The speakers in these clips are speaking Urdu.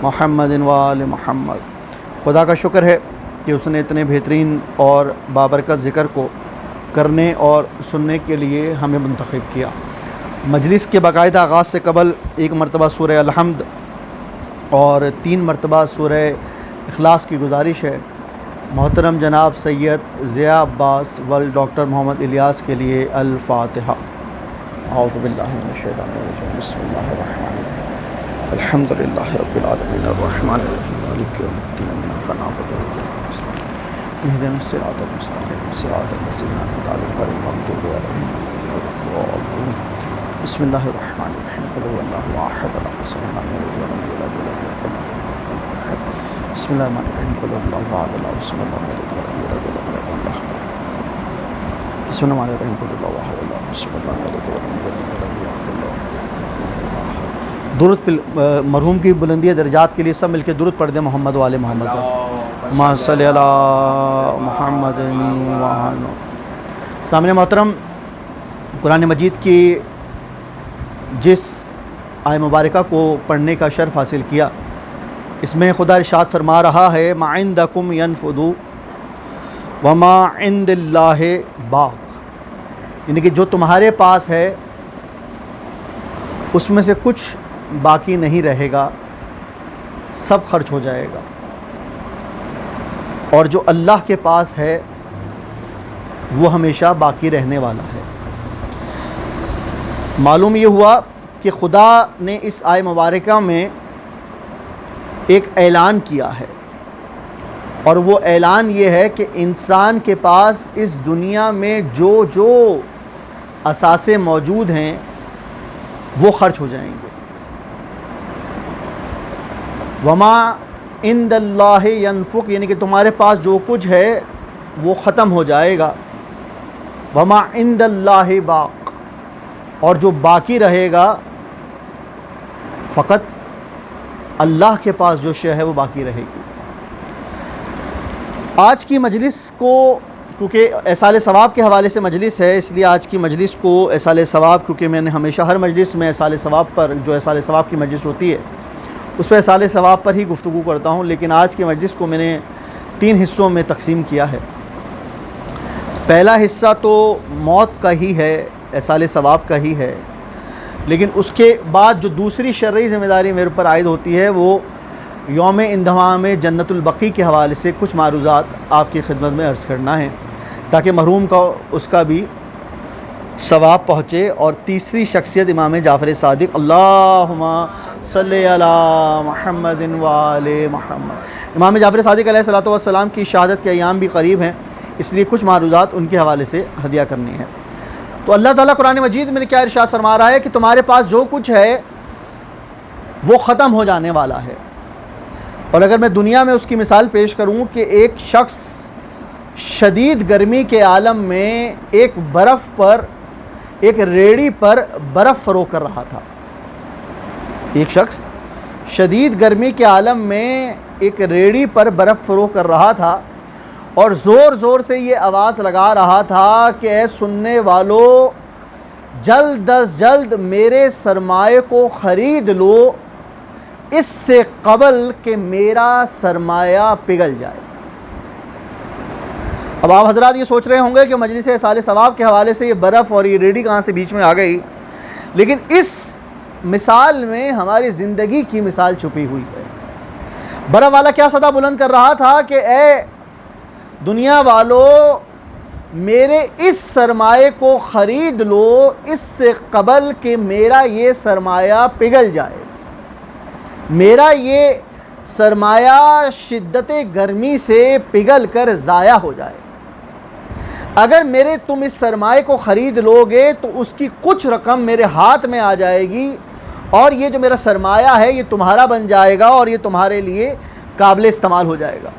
محمد و آل محمد۔ خدا کا شکر ہے کہ اس نے اتنے بہترین اور بابرکت ذکر کو کرنے اور سننے کے لیے ہمیں منتخب کیا۔ مجلس کے باقاعدہ آغاز سے قبل ایک مرتبہ سورہ الحمد اور 3 مرتبہ سورہ اخلاص کی گزارش ہے۔ محترم جناب سید ضیاء عباس ڈاکٹر محمد الیاس کے لیے الفاتحہ۔ اعوذ باللہ من الشیطان الرجیم، بسم اللہ الرحمن الرحیم، الحمد للہ رب العالمین الرحمن الرحیم مالک یوم الدین، ایاک نعبد و ایاک نستعین، اهدنا الصراط المستقیم صراط الذین انعمت علیہم غیر المغضوب علیہم ولا الضالین۔ بسم اللہ الرحمن الرحیم، قل هو اللہ احد اللہ الصمد لم یلد ولم یولد ولم یکن له کفوا احد۔ بسم اللہ الرحمن الرحیم، قل هو اللہ احد اللہ الصمد لم یلد ولم یولد ولم یکن له کفوا احد۔ بسم اللہ الرحمن الرحیم، قل هو اللہ احد اللہ الصمد لم یلد ولم یولد ولم یکن له کفوا احد۔ درود مرحوم کی بلندی درجات کے لیے سب مل کے درود پڑھ دیں محمد و آل محمد پر۔ اللہم صلی علی محمد و آل۔ سامنے محترم، قرآن مجید کی جس آیہ مبارکہ کو پڑھنے کا شرف حاصل کیا، اس میں خدا ارشاد فرما رہا ہے ما عندکم ینفد وما عند اللہ باق، یعنی کہ جو تمہارے پاس ہے اس میں سے کچھ باقی نہیں رہے گا، سب خرچ ہو جائے گا، اور جو اللہ کے پاس ہے وہ ہمیشہ باقی رہنے والا ہے۔ معلوم یہ ہوا کہ خدا نے اس آیہ مبارکہ میں ایک اعلان کیا ہے، اور وہ اعلان یہ ہے کہ انسان کے پاس اس دنیا میں جو جو اثاثے موجود ہیں وہ خرچ ہو جائیں گے۔ وما عند اللہ ینفق، یعنی کہ تمہارے پاس جو کچھ ہے وہ ختم ہو جائے گا۔ وما عند اللہ باق، اور جو باقی رہے گا فقط اللہ کے پاس جو شے ہے وہ باقی رہے گی۔ آج کی مجلس کو، کیونکہ احصال ثواب کے حوالے سے مجلس ہے، اس لیے آج کی مجلس کو احصال ثواب، کیونکہ میں نے ہمیشہ ہر مجلس میں احصال ثواب پر، جو احصال ثواب کی مجلس ہوتی ہے اس پہ احصال ثواب پر ہی گفتگو کرتا ہوں، لیکن آج کی مجلس کو میں نے 3 حصوں میں تقسیم کیا ہے۔ پہلا حصہ تو موت کا ہی ہے، احصال ثواب کا ہی ہے، لیکن اس کے بعد جو دوسری شرعی ذمہ داری میرے اوپر عائد ہوتی ہے وہ یوم اندہام جنت البقیع کے حوالے سے کچھ معروضات آپ کی خدمت میں عرض کرنا ہے، تاکہ محروم کا اس کا بھی ثواب پہنچے۔ اور تیسری شخصیت امام جعفر صادق، اللہم صلی علی محمد و آل محمد۔ امام جعفر صادق علیہ الصلوۃ والسلام کی شہادت کے ایام بھی قریب ہیں، اس لیے کچھ معروضات ان کے حوالے سے ہدیہ کرنی ہے۔ تو اللہ تعالیٰ قرآن مجید میں کیا ارشاد فرما رہا ہے کہ تمہارے پاس جو کچھ ہے وہ ختم ہو جانے والا ہے۔ اور اگر میں دنیا میں اس کی مثال پیش کروں کہ ایک شخص شدید گرمی کے عالم میں ایک برف پر، ایک ریڑھی پر برف فروخت کر رہا تھا۔ ایک شخص شدید گرمی کے عالم میں ایک ریڑھی پر برف فروخت کر رہا تھا، اور زور زور سے یہ آواز لگا رہا تھا کہ اے سننے والو، جلد از جلد میرے سرمایے کو خرید لو، اس سے قبل کہ میرا سرمایہ پگھل جائے۔ اب آپ حضرات یہ سوچ رہے ہوں گے کہ مجلس احصال ثواب کے حوالے سے یہ برف اور یہ ریڑھی کہاں سے بیچ میں آ گئی، لیکن اس مثال میں ہماری زندگی کی مثال چھپی ہوئی ہے۔ برف والا کیا صدا بلند کر رہا تھا کہ اے دنیا والو، میرے اس سرمایے کو خرید لو، اس سے قبل کہ میرا یہ سرمایہ پگھل جائے، میرا یہ سرمایہ شدت گرمی سے پگھل کر ضائع ہو جائے۔ اگر تم اس سرمایے کو خرید لو گے تو اس کی کچھ رقم میرے ہاتھ میں آ جائے گی، اور یہ جو میرا سرمایہ ہے یہ تمہارا بن جائے گا اور یہ تمہارے لیے قابل استعمال ہو جائے گا۔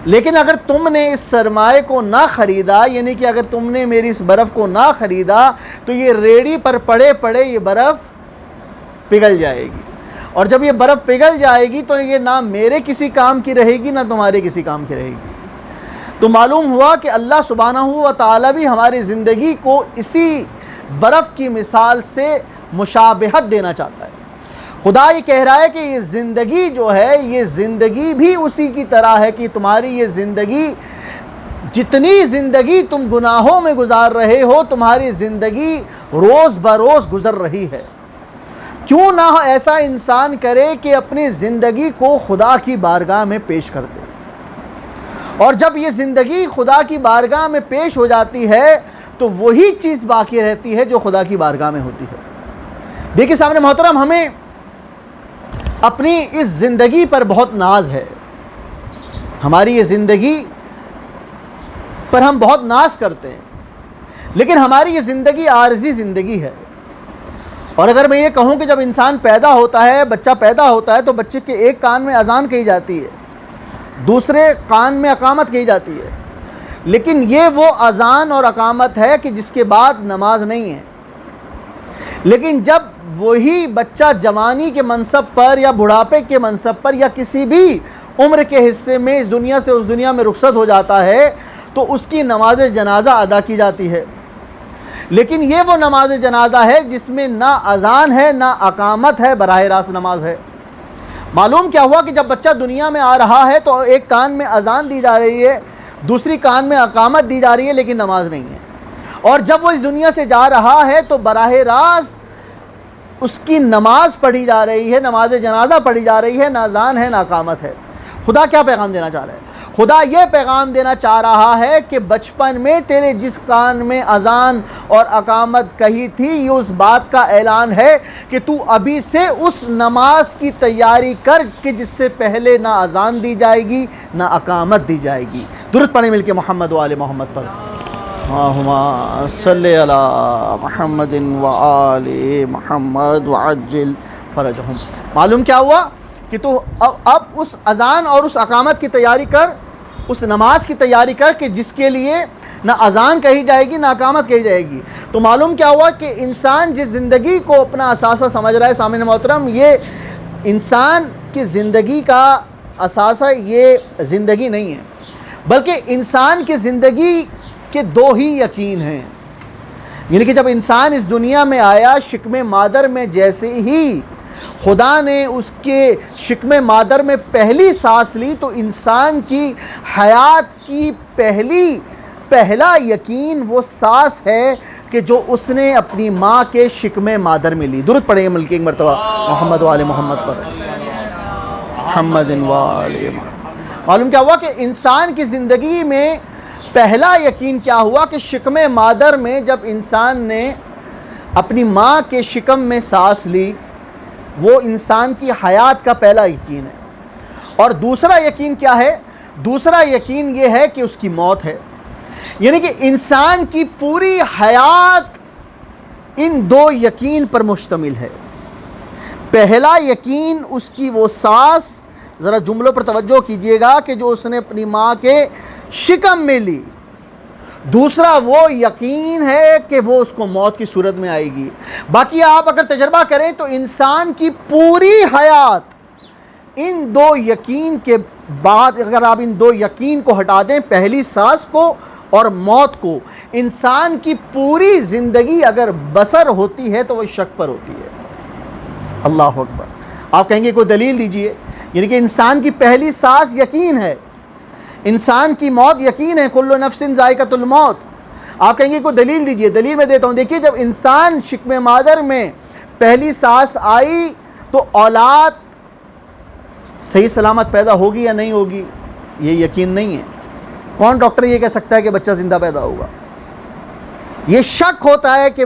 لیکن اگر تم نے اس سرمایے کو نہ خریدا، یعنی کہ اگر تم نے میری اس برف کو نہ خریدا، تو یہ ریڑھی پر پڑے پڑے یہ برف پگھل جائے گی، اور جب یہ برف پگھل جائے گی تو یہ نہ میرے کسی کام کی رہے گی نہ تمہارے کسی کام کی رہے گی۔ تو معلوم ہوا کہ اللہ سبحانہ و تعالیٰ بھی ہماری زندگی کو اسی برف کی مثال سے مشابہت دینا چاہتا ہے۔ خدا یہ کہہ رہا ہے کہ یہ زندگی جو ہے، یہ زندگی بھی اسی کی طرح ہے کہ تمہاری یہ زندگی، جتنی زندگی تم گناہوں میں گزار رہے ہو، تمہاری زندگی روز بروز گزر رہی ہے۔ کیوں نہ ایسا انسان کرے کہ اپنی زندگی کو خدا کی بارگاہ میں پیش کر دے، اور جب یہ زندگی خدا کی بارگاہ میں پیش ہو جاتی ہے تو وہی چیز باقی رہتی ہے جو خدا کی بارگاہ میں ہوتی ہے۔ دیکھیے سامنے محترم، ہمیں اپنی اس زندگی پر بہت ناز ہے، ہماری یہ زندگی پر ہم بہت ناز کرتے ہیں، لیکن ہماری یہ زندگی عارضی زندگی ہے۔ اور اگر میں یہ کہوں کہ جب انسان پیدا ہوتا ہے، بچہ پیدا ہوتا ہے، تو بچے کے ایک کان میں اذان کہی جاتی ہے، دوسرے کان میں اقامت کہی جاتی ہے، لیکن یہ وہ اذان اور اقامت ہے کہ جس کے بعد نماز نہیں ہے۔ لیکن جب وہی بچہ جوانی کے منصب پر یا بڑھاپے کے منصب پر یا کسی بھی عمر کے حصے میں اس دنیا سے اس دنیا میں رخصت ہو جاتا ہے تو اس کی نماز جنازہ ادا کی جاتی ہے۔ لیکن یہ وہ نماز جنازہ ہے جس میں نہ اذان ہے نہ اقامت ہے، براہ راست نماز ہے۔ معلوم کیا ہوا کہ جب بچہ دنیا میں آ رہا ہے تو ایک کان میں اذان دی جا رہی ہے، دوسری کان میں اقامت دی جا رہی ہے، لیکن نماز نہیں ہے۔ اور جب وہ اس دنیا سے جا رہا ہے تو براہ راست اس کی نماز پڑھی جا رہی ہے، نماز جنازہ پڑھی جا رہی ہے، نہ اذان ہے نہ اقامت ہے۔ خدا کیا پیغام دینا چاہ رہا ہے؟ خدا یہ پیغام دینا چاہ رہا ہے کہ بچپن میں تیرے جس کان میں اذان اور اقامت کہی تھی، یہ اس بات کا اعلان ہے کہ تو ابھی سے اس نماز کی تیاری کر کہ جس سے پہلے نہ اذان دی جائے گی نہ اقامت دی جائے گی۔ درود پڑھیں مل کے محمد و آل محمد پر۔ اللہم صلی علی محمد و آل محمد وعجل فرجہم۔ معلوم کیا ہوا کہ تو اب اس اذان اور اس اقامت کی تیاری کر، اس نماز کی تیاری کر کہ جس کے لیے نہ اذان کہی جائے گی نہ اقامت کہی جائے گی۔ تو معلوم کیا ہوا کہ انسان جس زندگی کو اپنا اثاثہ سمجھ رہا ہے، سامعین محترم، یہ انسان کی زندگی کا اثاثہ یہ زندگی نہیں ہے، بلکہ انسان کی زندگی کے دو ہی یقین ہیں۔ یعنی کہ جب انسان اس دنیا میں آیا، شکم مادر میں جیسے ہی خدا نے اس کے شکم مادر میں پہلی سانس لی تو انسان کی حیات کی پہلا یقین وہ سانس ہے کہ جو اس نے اپنی ماں کے شکم مادر میں لی۔ درود پڑھیں مل کے ایک مرتبہ محمد و آل محمد پر۔ محمد و آل محمد۔ معلوم کیا ہوا کہ انسان کی زندگی میں پہلا یقین کیا ہوا کہ شکم مادر میں جب انسان نے اپنی ماں کے شکم میں سانس لی، وہ انسان کی حیات کا پہلا یقین ہے۔ اور دوسرا یقین کیا ہے؟ دوسرا یقین یہ ہے کہ اس کی موت ہے۔ یعنی کہ انسان کی پوری حیات ان دو یقین پر مشتمل ہے۔ پہلا یقین اس کی وہ سانس، ذرا جملوں پر توجہ کیجئے گا، کہ جو اس نے اپنی ماں کے شکم میں لی۔ دوسرا وہ یقین ہے کہ وہ اس کو موت کی صورت میں آئے گی۔ باقی آپ اگر تجربہ کریں تو انسان کی پوری حیات ان دو یقین کے بعد، اگر آپ ان دو یقین کو ہٹا دیں، پہلی سانس کو اور موت کو، انسان کی پوری زندگی اگر بسر ہوتی ہے تو وہ شک پر ہوتی ہے۔ اللہ اکبر۔ آپ کہیں گے کوئی دلیل دیجئے۔ یعنی کہ انسان کی پہلی سانس یقین ہے، انسان کی موت یقین ہے، کل نفس ذائقۃ الموت۔ آپ کہیں گے کوئی دلیل دیجئے۔ دلیل میں دیتا ہوں۔ دیکھیے جب انسان شکم مادر میں پہلی سانس آئی تو اولاد صحیح سلامت پیدا ہوگی یا نہیں ہوگی یہ یقین نہیں ہے۔ کون ڈاکٹر یہ کہہ سکتا ہے کہ بچہ زندہ پیدا ہوگا؟ یہ شک ہوتا ہے کہ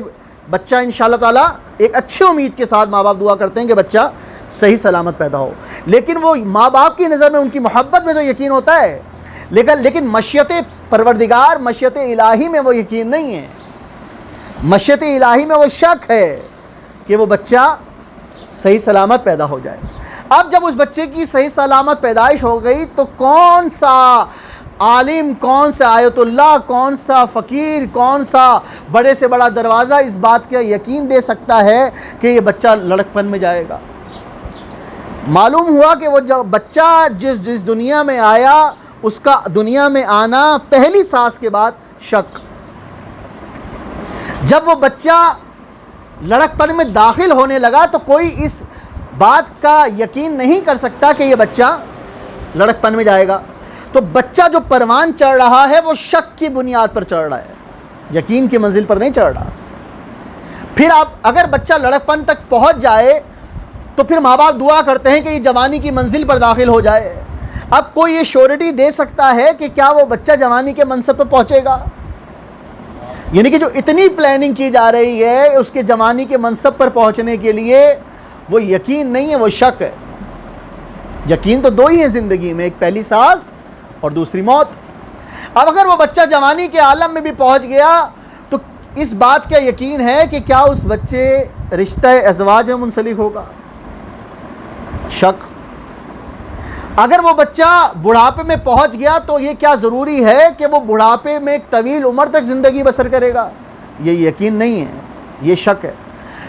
بچہ انشاءاللہ تعالیٰ، ایک اچھی امید کے ساتھ ماں باپ دعا کرتے ہیں کہ بچہ صحیح سلامت پیدا ہو، لیکن وہ ماں باپ کی نظر میں، ان کی محبت میں تو یقین ہوتا ہے، لیکن مشیت پروردگار، مشیت الہی میں وہ یقین نہیں ہے۔ مشیت الہی میں وہ شک ہے کہ وہ بچہ صحیح سلامت پیدا ہو جائے۔ اب جب اس بچے کی صحیح سلامت پیدائش ہو گئی تو کون سا عالم، کون سا آیت اللہ، کون سا فقیر، کون سا بڑے سے بڑا دروازہ اس بات کا یقین دے سکتا ہے کہ یہ بچہ لڑکپن میں جائے گا؟ معلوم ہوا کہ وہ جب بچہ جس دنیا میں آیا، اس کا دنیا میں آنا پہلی سانس کے بعد شک۔ جب وہ بچہ لڑکپن میں داخل ہونے لگا تو کوئی اس بات کا یقین نہیں کر سکتا کہ یہ بچہ لڑک پن میں جائے گا، تو بچہ جو پروان چڑھ رہا ہے وہ شک کی بنیاد پر چڑھ رہا ہے، یقین کی منزل پر نہیں چڑھ رہا۔ پھر آپ اگر بچہ لڑک پن تک پہنچ جائے تو پھر ماں باپ دعا کرتے ہیں کہ یہ جوانی کی منزل پر داخل ہو جائے۔ اب کوئی یہ شیورٹی دے سکتا ہے کہ کیا وہ بچہ جوانی کے منصب پہ پہنچے گا؟ یعنی کہ جو اتنی پلاننگ کی جا رہی ہے اس کے جوانی کے منصب پر پہنچنے کے لیے، وہ یقین نہیں ہے، وہ شک ہے۔ یقین تو دو ہی ہیں زندگی میں، ایک پہلی سانس اور دوسری موت۔ اب اگر وہ بچہ جوانی کے عالم میں بھی پہنچ گیا تو اس بات کا یقین ہے کہ کیا اس بچے رشتہ ازواج میں منسلک ہوگا؟ شک۔ اگر وہ بچہ بڑھاپے میں پہنچ گیا تو یہ کیا ضروری ہے کہ وہ بڑھاپے میں ایک طویل عمر تک زندگی بسر کرے گا؟ یہ یقین نہیں ہے، یہ شک ہے۔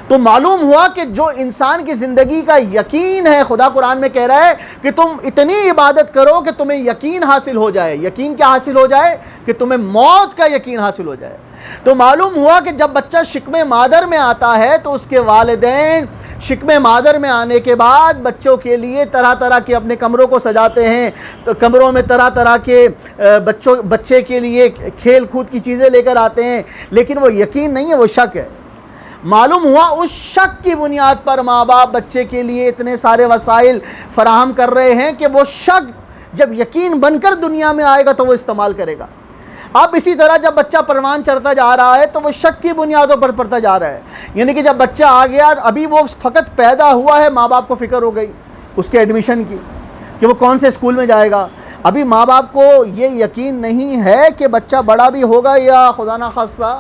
تو معلوم ہوا کہ جو انسان کی زندگی کا یقین ہے، خدا قرآن میں کہہ رہا ہے کہ تم اتنی عبادت کرو کہ تمہیں یقین حاصل ہو جائے۔ یقین کیا حاصل ہو جائے؟ کہ تمہیں موت کا یقین حاصل ہو جائے۔ تو معلوم ہوا کہ جب بچہ شکم مادر میں آتا ہے تو اس کے والدین شکم مادر میں آنے کے بعد بچوں کے لیے طرح طرح کے اپنے کمروں کو سجاتے ہیں، تو کمروں میں طرح طرح کے بچے کے لیے کھیل کود کی چیزیں لے کر آتے ہیں، لیکن وہ یقین نہیں ہے، وہ شک ہے۔ معلوم ہوا اس شک کی بنیاد پر ماں باپ بچے کے لیے اتنے سارے وسائل فراہم کر رہے ہیں کہ وہ شک جب یقین بن کر دنیا میں آئے گا تو وہ استعمال کرے گا۔ اب اسی طرح جب بچہ پروان چڑھتا جا رہا ہے تو وہ شک کی بنیادوں پر پڑھتا جا رہا ہے، یعنی کہ جب بچہ آ گیا، ابھی وہ فقط پیدا ہوا ہے، ماں باپ کو فکر ہو گئی اس کے ایڈمیشن کی کہ وہ کون سے اسکول میں جائے گا۔ ابھی ماں باپ کو یہ یقین نہیں ہے کہ بچہ بڑا بھی ہوگا یا خدا نخواستہ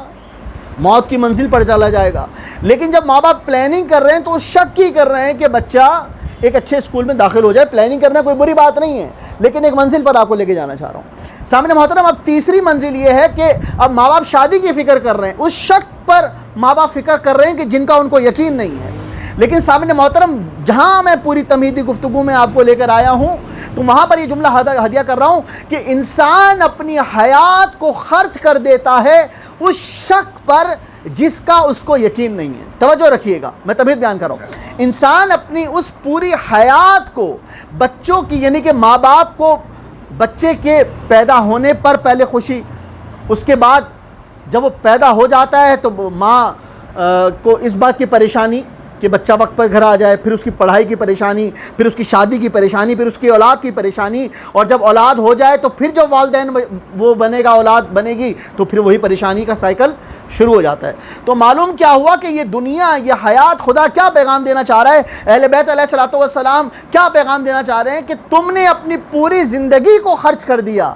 موت کی منزل پر چلا جائے گا، لیکن جب ماں باپ پلاننگ کر رہے ہیں تو وہ شک ہی کر رہے ہیں کہ بچہ ایک اچھے اسکول میں داخل ہو جائے۔ پلاننگ کرنا کوئی بری بات نہیں ہے، لیکن ایک منزل پر آپ کو لے کے جانا چاہ رہا ہوں۔ سامنے محترم، اب تیسری منزل یہ ہے کہ اب ماں باپ شادی کی فکر کر رہے ہیں، اس شک پر ماں باپ فکر کر رہے ہیں کہ جن کا ان کو یقین نہیں ہے۔ لیکن سامنے محترم، جہاں میں پوری تمہیدی گفتگو میں آپ کو لے کر آیا ہوں تو وہاں پر یہ جملہ ہدیہ کر رہا ہوں کہ انسان اپنی حیات کو خرچ کر دیتا ہے اس شک پر جس کا اس کو یقین نہیں ہے۔ توجہ رکھیے گا، میں تمہید بیان کر رہا ہوں۔ انسان اپنی اس پوری حیات کو بچوں کی، یعنی کہ ماں باپ کو بچے کے پیدا ہونے پر پہلے خوشی، اس کے بعد جب وہ پیدا ہو جاتا ہے تو ماں کو اس بات کی پریشانی کہ بچہ وقت پر گھر آ جائے، پھر اس کی پڑھائی کی پریشانی، پھر اس کی شادی کی پریشانی، پھر اس کی اولاد کی پریشانی، اور جب اولاد ہو جائے تو پھر جو والدین وہ بنے گا، اولاد بنے گی، تو پھر وہی پریشانی کا سائیکل شروع ہو جاتا ہے۔ تو معلوم کیا ہوا کہ یہ دنیا، یہ حیات، خدا کیا پیغام دینا چاہ رہا ہے؟ اہل بیت علیہ الصلوۃ والسلام کیا پیغام دینا چاہ رہے ہیں کہ تم نے اپنی پوری زندگی کو خرچ کر دیا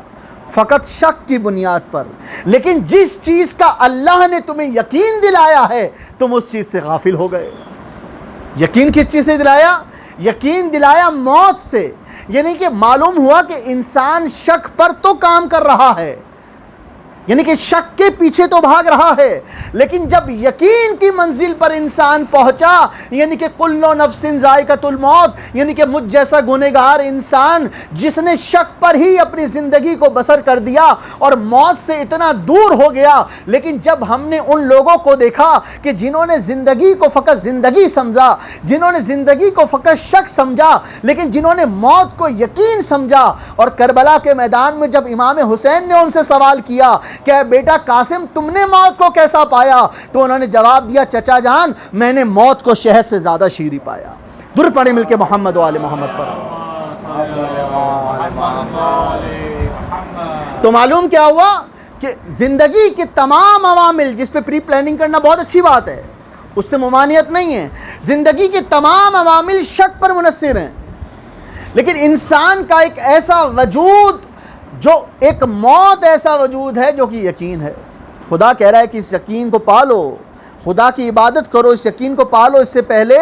فقط شک کی بنیاد پر، لیکن جس چیز کا اللہ نے تمہیں یقین دلایا ہے تم اس چیز سے غافل ہو گئے۔ یقین کس چیز سے دلایا؟ یقین دلایا موت سے۔ یعنی کہ معلوم ہوا کہ انسان شک پر تو کام کر رہا ہے، یعنی کہ شک کے پیچھے تو بھاگ رہا ہے، لیکن جب یقین کی منزل پر انسان پہنچا، یعنی کہ کل نفس ذائقۃ الموت، یعنی کہ مجھ جیسا گنہگار انسان جس نے شک پر ہی اپنی زندگی کو بسر کر دیا اور موت سے اتنا دور ہو گیا، لیکن جب ہم نے ان لوگوں کو دیکھا کہ جنہوں نے زندگی کو فقط زندگی سمجھا، جنہوں نے زندگی کو فقط شک سمجھا، لیکن جنہوں نے موت کو یقین سمجھا، اور کربلا کے میدان میں جب امام حسین نے ان سے سوال کیا کہ بیٹا قاسم تم نے موت کو کیسا پایا، تو انہوں نے جواب دیا چچا جان میں نے موت کو شہد سے زیادہ شیریں پایا۔ درود پڑھیں مل کے محمد و آل محمد پر۔ تو معلوم کیا ہوا کہ زندگی کے تمام عوامل، جس پہ پری پلاننگ کرنا بہت اچھی بات ہے، اس سے ممانعت نہیں ہے، زندگی کے تمام عوامل شک پر منحصر ہیں، لیکن انسان کا ایک ایسا وجود، جو ایک موت ایسا وجود ہے جو کہ یقین ہے۔ خدا کہہ رہا ہے کہ اس یقین کو پالو، خدا کی عبادت کرو، اس یقین کو پالو اس سے پہلے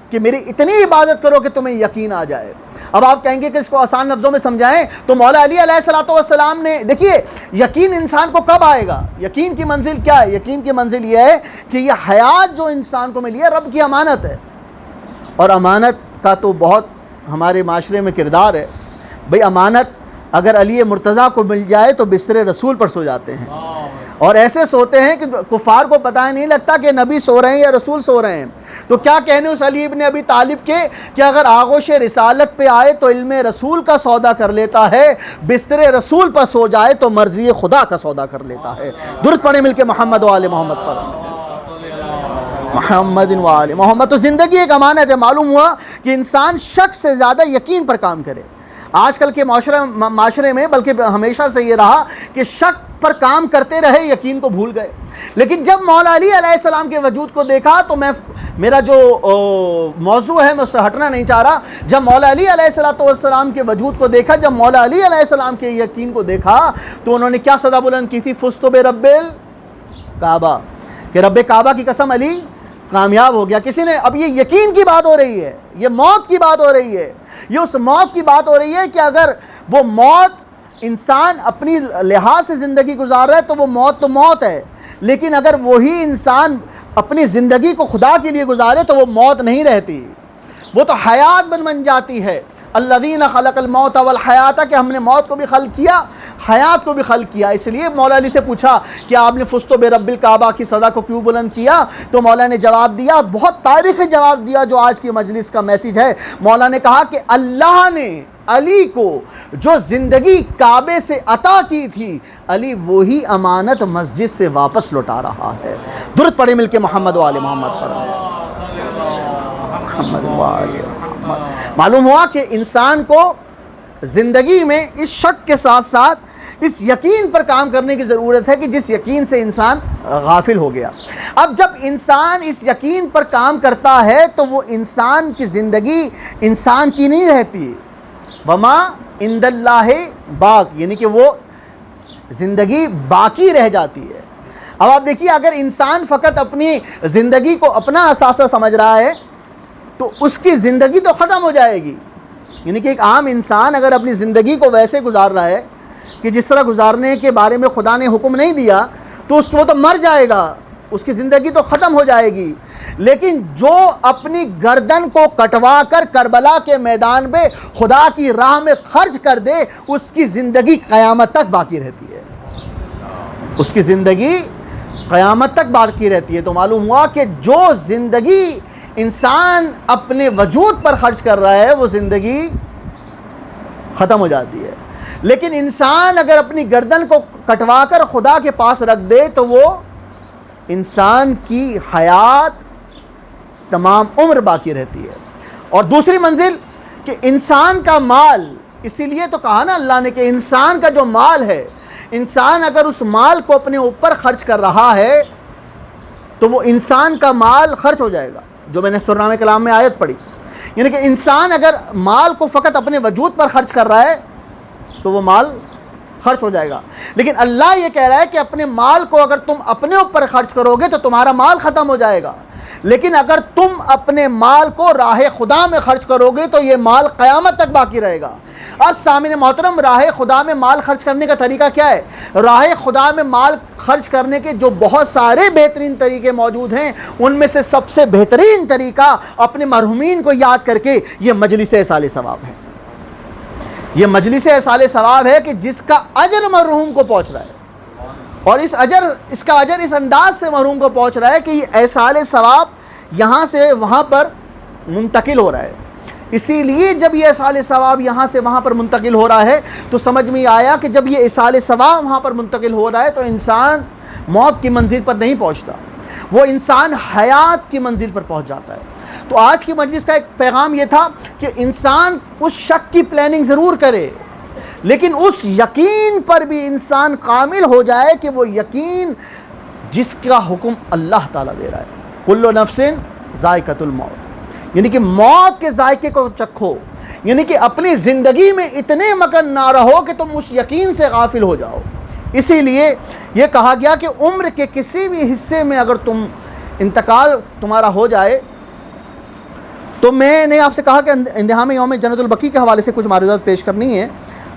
کہ میری اتنی عبادت کرو کہ تمہیں یقین آ جائے۔ اب آپ کہیں گے کہ اس کو آسان لفظوں میں سمجھائیں تو مولا علی علیہ الصلوۃ والسلام نے، دیکھیے یقین انسان کو کب آئے گا؟ یقین کی منزل کیا ہے؟ یقین کی منزل یہ ہے کہ یہ حیات جو انسان کو ملی ہے رب کی امانت ہے، اور امانت کا تو بہت ہمارے معاشرے میں کردار ہے۔ بھئی امانت اگر علی مرتضیٰ کو مل جائے تو بستر رسول پر سو جاتے ہیں، اور ایسے سوتے ہیں کہ کفار کو پتہ نہیں لگتا کہ نبی سو رہے ہیں یا رسول سو رہے ہیں. تو کیا کہنے اس علی ابن ابی طالب کے کہ اگر آغوش رسالت پہ آئے تو علم رسول کا سودا کر لیتا ہے, بستر رسول پر سو جائے تو مرضی خدا کا سودا کر لیتا ہے. درود پڑھیں مل کے محمد و آل محمد پر. محمد و آل محمد. تو زندگی ایک امانت ہے. معلوم ہوا کہ انسان شک سے زیادہ یقین پر کام کرے. آج کل کے معاشرے میں بلکہ ہمیشہ سے یہ رہا کہ شک پر کام کرتے رہے, یقین کو بھول گئے. لیکن جب مولا علی علیہ السلام کے وجود کو دیکھا تو میرا جو موضوع ہے میں اس سے ہٹنا نہیں چاہ رہا. جب مولا علی علیہ السلام کے وجود کو دیکھا, جب مولا علی علیہ السلام کے یقین کو دیکھا تو انہوں نے کیا صدا بلند کی تھی؟ فزت برب الکعبہ, کہ رب کعبہ کی قسم علی کامیاب ہو گیا. کسی نے, اب یہ یقین کی بات ہو رہی ہے, یہ موت کی بات ہو رہی ہے, یہ اس موت کی بات ہو رہی ہے کہ اگر وہ موت انسان اپنی لحاظ سے زندگی گزار رہا ہے تو وہ موت تو موت ہے, لیکن اگر وہی انسان اپنی زندگی کو خدا کے لیے گزارے تو وہ موت نہیں رہتی, وہ تو حیات بن جاتی ہے. الذین خلق الموت والحیات, کہ ہم نے موت کو بھی خلق کیا, حیات کو بھی خلق کیا. اس لیے مولا علی سے پوچھا کہ آپ نے فزت برب الکعبہ کی صدا کو کیوں بلند کیا؟ تو مولا نے جواب دیا, بہت تاریخی جواب دیا جو آج کی مجلس کا میسیج ہے. مولا نے کہا کہ اللہ نے علی کو جو زندگی کعبے سے عطا کی تھی, علی وہی امانت مسجد سے واپس لوٹا رہا ہے. درود پڑھیں مل کے محمد و آل محمد پر. محمد و آل محمد. معلوم ہوا کہ انسان کو زندگی میں اس شک کے ساتھ ساتھ اس یقین پر کام کرنے کی ضرورت ہے کہ جس یقین سے انسان غافل ہو گیا. اب جب انسان اس یقین پر کام کرتا ہے تو وہ انسان کی زندگی انسان کی نہیں رہتی. وما عند اللہ باق, یعنی کہ وہ زندگی باقی رہ جاتی ہے. اب آپ دیکھیے, اگر انسان فقط اپنی زندگی کو اپنا اثاثہ سمجھ رہا ہے تو اس کی زندگی تو ختم ہو جائے گی. یعنی کہ ایک عام انسان اگر اپنی زندگی کو ویسے گزار رہا ہے کہ جس طرح گزارنے کے بارے میں خدا نے حکم نہیں دیا تو وہ تو مر جائے گا, اس کی زندگی تو ختم ہو جائے گی. لیکن جو اپنی گردن کو کٹوا کر کربلا کے میدان میں خدا کی راہ میں خرچ کر دے, اس کی زندگی قیامت تک باقی رہتی ہے, اس کی زندگی قیامت تک باقی رہتی ہے. تو معلوم ہوا کہ جو زندگی انسان اپنے وجود پر خرچ کر رہا ہے وہ زندگی ختم ہو جاتی ہے. لیکن انسان اگر اپنی گردن کو کٹوا کر خدا کے پاس رکھ دے تو وہ انسان کی حیات تمام عمر باقی رہتی ہے. اور دوسری منزل کہ انسان کا مال, اسی لیے تو کہا نا اللہ نے کہ انسان کا جو مال ہے, انسان اگر اس مال کو اپنے اوپر خرچ کر رہا ہے تو وہ انسان کا مال خرچ ہو جائے گا, جو میں نے سورہ کلام میں آیت پڑھی. یعنی کہ انسان اگر مال کو فقط اپنے وجود پر خرچ کر رہا ہے تو وہ مال خرچ ہو جائے گا. لیکن اللہ یہ کہہ رہا ہے کہ اپنے مال کو اگر تم اپنے اوپر خرچ کرو گے تو تمہارا مال ختم ہو جائے گا, لیکن اگر تم اپنے مال کو راہ خدا میں خرچ کرو گے تو یہ مال قیامت تک باقی رہے گا. اب سامعین محترم, راہ خدا میں مال خرچ کرنے کا طریقہ کیا ہے؟ راہ خدا میں مال خرچ کرنے کے جو بہت سارے بہترین طریقے موجود ہیں, ان میں سے سب سے بہترین طریقہ اپنے مرحومین کو یاد کر کے یہ مجلس ایصال ثواب ہے. یہ مجلس ایصال ثواب ہے کہ جس کا اجر مرحوم کو پہنچ رہا ہے, اور اس کا اجر اس انداز سے مرحوم کو پہنچ رہا ہے کہ یہ ایصال ثواب یہاں سے وہاں پر منتقل ہو رہا ہے. اسی لیے جب یہ ایصال ثواب یہاں سے وہاں پر منتقل ہو رہا ہے تو سمجھ میں آیا کہ جب یہ ایصال ثواب وہاں پر منتقل ہو رہا ہے تو انسان موت کی منزل پر نہیں پہنچتا, وہ انسان حیات کی منزل پر پہنچ جاتا ہے. تو آج کی مجلس کا ایک پیغام یہ تھا کہ انسان اس شک کی پلاننگ ضرور کرے, لیکن اس یقین پر بھی انسان کامل ہو جائے کہ وہ یقین جس کا حکم اللہ تعالیٰ دے رہا ہے. کل نفس ذائقۃ الموت, یعنی کہ موت کے ذائقے کو چکھو, یعنی کہ اپنی زندگی میں اتنے مگن نہ رہو کہ تم اس یقین سے غافل ہو جاؤ. اسی لیے یہ کہا گیا کہ عمر کے کسی بھی حصے میں اگر انتقال تمہارا ہو جائے تو میں نے آپ سے کہا کہ اندہام یوم جنت البقیع کے حوالے سے کچھ معروضات پیش کرنی ہے,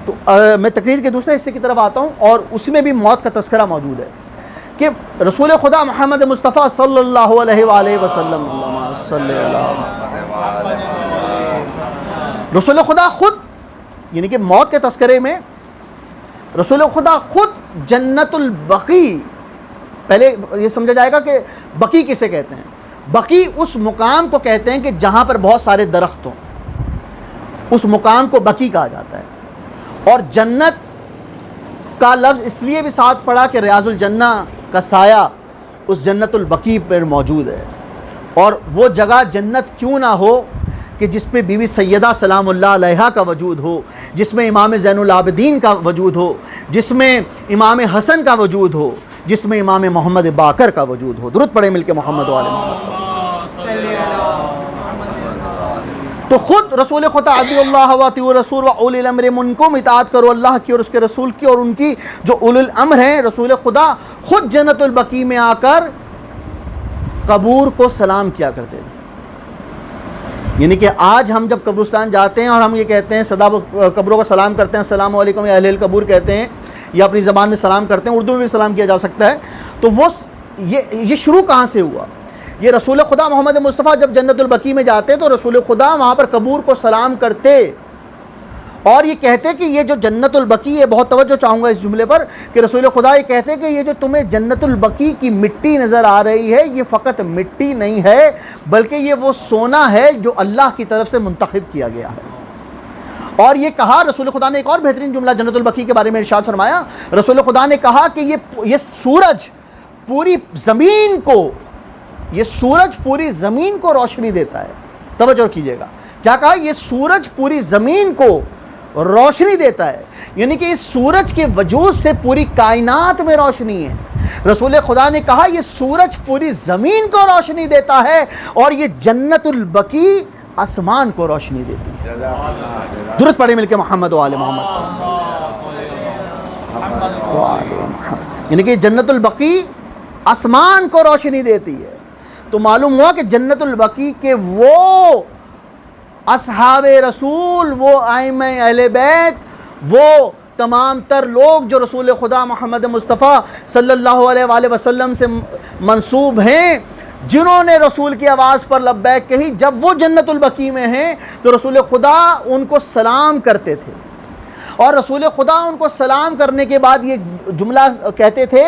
تو میں تقریر کے دوسرے حصے کی طرف آتا ہوں, اور اس میں بھی موت کا تذکرہ موجود ہے کہ رسول خدا محمد مصطفیٰ صلی اللہ علیہ وآلہ وسلم, اللہم صلی اللہ, رسول خدا خود, یعنی کہ موت کے تذکرے میں رسول خدا خود جنت البقیع پہلے یہ سمجھا جائے گا کہ بقی کسے کہتے ہیں. بقی اس مقام کو کہتے ہیں کہ جہاں پر بہت سارے درخت ہوں، اس مقام کو بقی کہا جاتا ہے. اور جنت کا لفظ اس لیے بھی ساتھ پڑا کہ ریاض الجنہ کا سایہ اس جنت البقی پر موجود ہے. اور وہ جگہ جنت کیوں نہ ہو کہ جس پہ بی بی سیدہ سلام اللہ علیہا کا وجود ہو، جس میں امام زین العابدین کا وجود ہو، جس میں امام حسن کا وجود ہو، جس میں امام محمد باقر کا وجود ہو. درود پڑھیں مل کے محمد و آل محمد پر. تو خود رسول خدا اطیعوا اللہ و اطیعوا الرسول و اولی الامر منکم، اطاعت کرو اللہ کی اور اس کے رسول کی، اور ان کی جو اولی الامر ہیں رسول خدا خود جنت البقیع میں آ کر قبور کو سلام کیا کرتے تھے. یعنی کہ آج ہم جب قبرستان جاتے ہیں اور ہم یہ کہتے ہیں صدا قبروں کو سلام کرتے ہیں، السلام علیکم یا اہل القبور کہتے ہیں، یا اپنی زبان میں سلام کرتے ہیں، اردو میں بھی سلام کیا جا سکتا ہے. تو وہ یہ شروع کہاں سے ہوا؟ یہ رسول خدا محمد مصطفیٰ جب جنت البقیع میں جاتے تو رسول خدا وہاں پر قبور کو سلام کرتے اور یہ کہتے کہ یہ جو جنت البقیع ہے، بہت توجہ چاہوں گا اس جملے پر، کہ رسول خدا یہ کہتے کہ یہ جو تمہیں جنت البقیع کی مٹی نظر آ رہی ہے یہ فقط مٹی نہیں ہے، بلکہ یہ وہ سونا ہے جو اللہ کی طرف سے منتخب کیا گیا ہے. اور یہ کہا رسول خدا نے ایک اور بہترین جملہ جنت البقیع کے بارے میں ارشاد فرمایا. رسول خدا نے کہا کہ یہ سورج پوری زمین کو، یہ سورج پوری زمین کو روشنی دیتا ہے. توجہ کیجئے گا، کیا کہا؟ یہ سورج پوری زمین کو روشنی دیتا ہے. یعنی کہ اس سورج کے وجود سے پوری کائنات میں روشنی ہے. رسول خدا نے کہا یہ سورج پوری زمین کو روشنی دیتا ہے اور یہ جنت البقیع آسمان کو روشنی دیتی ہے. درست پڑھیں مل کے محمد و آل محمد. یعنی کہ جنت البقیع آسمان کو روشنی دیتی ہے. تو معلوم ہوا کہ جنت البقیع کے وہ اصحاب رسول، وہ ائمہ اہل بیت، وہ تمام تر لوگ جو رسول خدا محمد مصطفیٰ صلی اللہ علیہ وآلہ وسلم سے منسوب ہیں، جنہوں نے رسول کی آواز پر لبیک کہی، جب وہ جنت البقیع میں ہیں تو رسول خدا ان کو سلام کرتے تھے. اور رسول خدا ان کو سلام کرنے کے بعد یہ جملہ کہتے تھے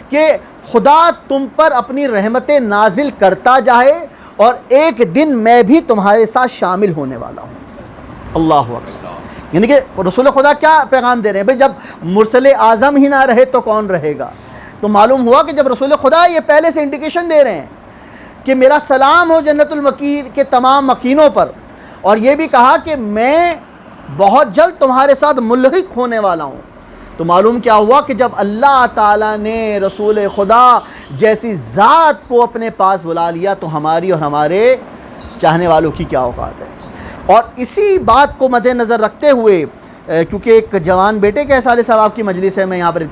کہ خدا تم پر اپنی رحمتیں نازل کرتا جائے اور ایک دن میں بھی تمہارے ساتھ شامل ہونے والا ہوں. اللہ اکبر. یعنی کہ رسول خدا کیا پیغام دے رہے ہیں؟ بھئی جب مرسل اعظم ہی نہ رہے تو کون رہے گا؟ تو معلوم ہوا کہ جب رسول خدا یہ پہلے سے انڈیکیشن دے رہے ہیں کہ میرا سلام ہو جنت البقیع کے تمام مکینوں پر، اور یہ بھی کہا کہ میں بہت جلد تمہارے ساتھ ملحق ہونے والا ہوں، تو معلوم کیا ہوا کہ جب اللہ تعالیٰ نے رسول خدا جیسی ذات کو اپنے پاس بلا لیا تو ہماری اور ہمارے چاہنے والوں کی کیا اوقات ہے. اور اسی بات کو مد نظر رکھتے ہوئے، کیونکہ ایک جوان بیٹے کے احسال ثواب کی مجلس ہے، میں یہاں پر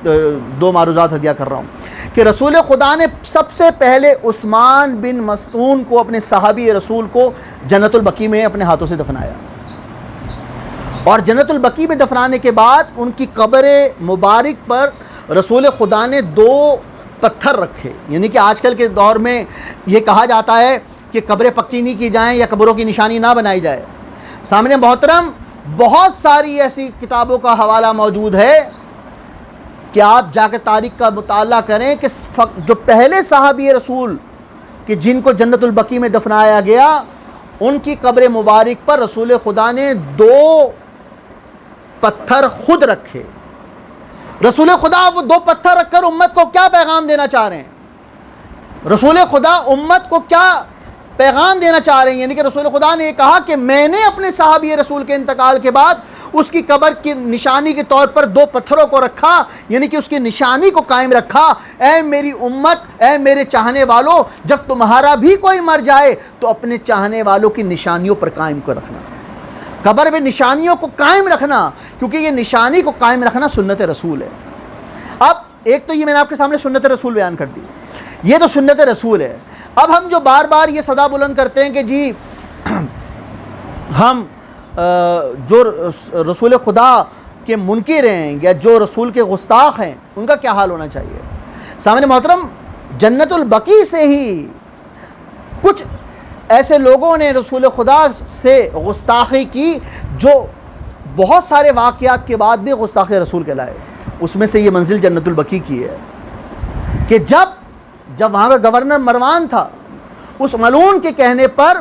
2 معروضات ہدیہ کر رہا ہوں، کہ رسول خدا نے سب سے پہلے عثمان بن مستون کو، اپنے صحابی رسول کو، جنت البقیع میں اپنے ہاتھوں سے دفنایا. اور جنت البقیع میں دفنانے کے بعد ان کی قبر مبارک پر رسول خدا نے 2 پتھر رکھے. یعنی کہ آج کل کے دور میں یہ کہا جاتا ہے کہ قبریں پکی نہیں کی جائیں یا قبروں کی نشانی نہ بنائی جائے. سامنے محترم، بہت ساری ایسی کتابوں کا حوالہ موجود ہے کہ آپ جا کے تاریخ کا مطالعہ کریں کہ جو پہلے صحابی رسول کہ جن کو جنت البقیع میں دفنایا گیا، ان کی قبر مبارک پر رسول خدا نے 2 پتھر خود رکھے. رسول خدا وہ 2 پتھر رکھ کر امت کو کیا پیغام دینا چاہ رہے ہیں؟ رسول خدا امت کو کیا پیغام دینا چاہ رہے ہیں؟ یعنی کہ رسول خدا نے یہ کہا کہ میں نے اپنے صحابی رسول کے انتقال کے بعد اس کی قبر کی نشانی کے طور پر 2 پتھروں کو رکھا، یعنی کہ اس کی نشانی کو قائم رکھا. اے میری امت، اے میرے چاہنے والوں، جب تمہارا بھی کوئی مر جائے تو اپنے چاہنے والوں کی نشانیوں پر قائم کر رکھنا، قبر میں نشانیوں کو قائم رکھنا، کیونکہ یہ نشانی کو قائم رکھنا سنت رسول ہے. اب ایک تو یہ میں نے آپ کے سامنے سنت رسول بیان کر دی، یہ تو سنت رسول ہے. اب ہم جو بار بار یہ صدا بلند کرتے ہیں کہ جی ہم جو رسول خدا کے منکر ہیں یا جو رسول کے گستاخ ہیں، ان کا کیا حال ہونا چاہیے؟ سامنے محترم، جنت البقیع سے ہی کچھ ایسے لوگوں نے رسول خدا سے گستاخی کی جو بہت سارے واقعات کے بعد بھی گستاخ رسول کہلائے. اس میں سے یہ منزل جنت البقیع کی ہے کہ جب جب وہاں کا گورنر مروان تھا، اس ملعون کے کہنے پر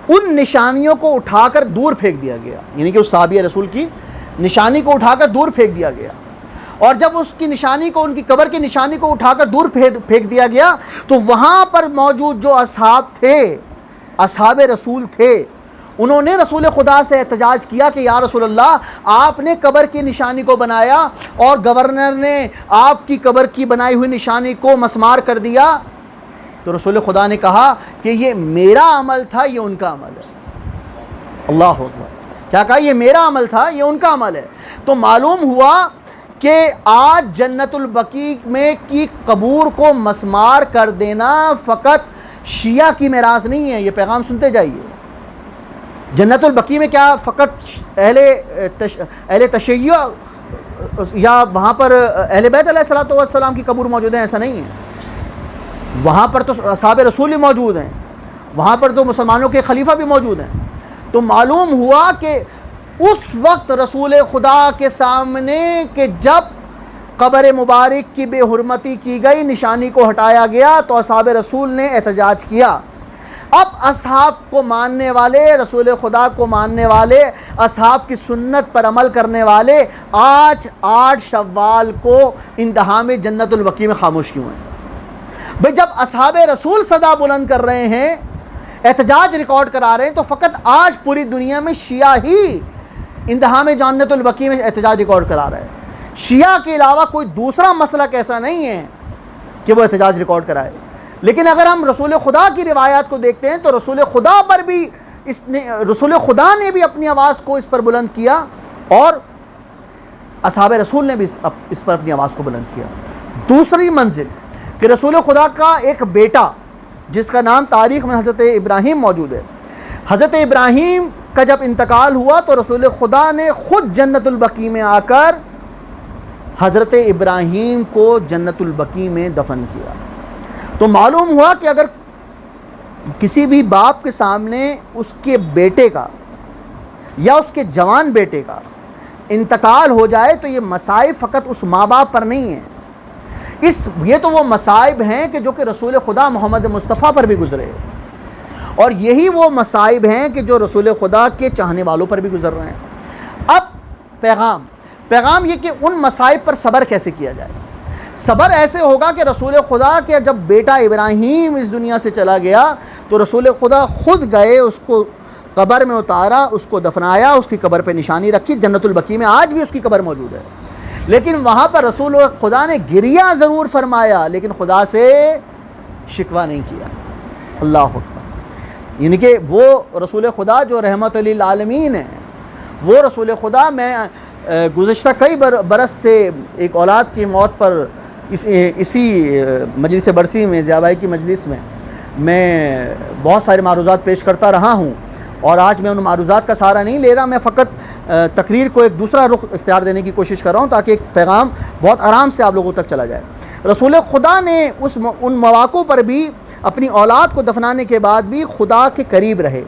ان نشانیوں کو اٹھا کر دور پھینک دیا گیا، یعنی کہ اس صحابی رسول کی نشانی کو اٹھا کر دور پھینک دیا گیا. اور جب اس کی نشانی کو، ان کی قبر کی نشانی کو اٹھا کر دور پھینک دیا گیا تو وہاں پر موجود جو اصحاب تھے، اصحاب رسول تھے، انہوں نے رسول خدا سے احتجاج کیا کہ یا رسول اللہ، آپ نے قبر کی نشانی کو بنایا اور گورنر نے آپ کی قبر کی بنائی ہوئی نشانی کو مسمار کر دیا. تو رسول خدا نے کہا کہ یہ میرا عمل تھا، یہ ان کا عمل ہے. اللہ اکبر. کیا کہا؟ یہ میرا عمل تھا، یہ ان کا عمل ہے. تو معلوم ہوا کہ آج جنت البقیع میں کی قبور کو مسمار کر دینا فقط شیعہ کی میراث نہیں ہے. یہ پیغام سنتے جائیے. جنت البقیع میں کیا فقط اہل تشیع یا وہاں پر اہل بیت علیہ الصلوۃ والسلام کی قبور موجود ہیں؟ ایسا نہیں ہے. وہاں پر تو اصحاب رسول بھی موجود ہیں، وہاں پر تو مسلمانوں کے خلیفہ بھی موجود ہیں. تو معلوم ہوا کہ اس وقت رسول خدا کے سامنے کہ جب قبر مبارک کی بے حرمتی کی گئی، نشانی کو ہٹایا گیا، تو اصحاب رسول نے احتجاج کیا. اب اصحاب کو ماننے والے، رسول خدا کو ماننے والے، اصحاب کی سنت پر عمل کرنے والے آج 8 شوال کو انتہا میں جنت البقیع میں خاموش کیوں ہیں؟ بھئی جب اصحاب رسول صدا بلند کر رہے ہیں، احتجاج ریکارڈ کرا رہے ہیں، تو فقط آج پوری دنیا میں شیعہ ہی انتہا میں جنت البقیع میں احتجاج ریکارڈ کرا رہے ہیں. شیعہ کے علاوہ کوئی دوسرا مسلک ایسا نہیں ہے کہ وہ احتجاج ریکارڈ کرائے. لیکن اگر ہم رسول خدا کی روایات کو دیکھتے ہیں تو رسول خدا پر بھی رسول خدا نے بھی اپنی آواز کو اس پر بلند کیا اور اصحاب رسول نے بھی اس پر اپنی آواز کو بلند کیا. دوسری منزل کہ رسول خدا کا ایک بیٹا جس کا نام تاریخ میں حضرت ابراہیم موجود ہے، حضرت ابراہیم کا جب انتقال ہوا تو رسول خدا نے خود جنت البقیع میں آ کر حضرت ابراہیم کو جنت البقیع میں دفن کیا. تو معلوم ہوا کہ اگر کسی بھی باپ کے سامنے اس کے بیٹے کا یا اس کے جوان بیٹے کا انتقال ہو جائے تو یہ مصائب فقط اس ماں باپ پر نہیں ہیں، یہ تو وہ مصائب ہیں کہ جو کہ رسول خدا محمد مصطفیٰ پر بھی گزرے، اور یہی وہ مصائب ہیں کہ جو رسول خدا کے چاہنے والوں پر بھی گزر رہے ہیں. اب پیغام یہ کہ ان مصائب پر صبر کیسے کیا جائے. صبر ایسے ہوگا کہ رسول خدا کے جب بیٹا ابراہیم اس دنیا سے چلا گیا تو رسول خدا خود گئے، اس کو قبر میں اتارا، اس کو دفنایا، اس کی قبر پہ نشانی رکھی. جنت البقیع میں آج بھی اس کی قبر موجود ہے، لیکن وہاں پر رسول خدا نے گریہ ضرور فرمایا لیکن خدا سے شکوہ نہیں کیا. اللہ اکبر. یعنی کہ وہ رسول خدا جو رحمت للعالمین ہے، وہ رسول خدا، میں گزشتہ کئی برس سے ایک اولاد کی موت پر اسی مجلس برسی میں، ضیاء بھائی کی مجلس میں بہت سارے معروضات پیش کرتا رہا ہوں، اور آج میں ان معروضات کا سہارا نہیں لے رہا. میں فقط تقریر کو ایک دوسرا رخ اختیار دینے کی کوشش کر رہا ہوں تاکہ ایک پیغام بہت آرام سے آپ لوگوں تک چلا جائے. رسول خدا نے ان مواقع پر بھی اپنی اولاد کو دفنانے کے بعد بھی خدا کے قریب رہے.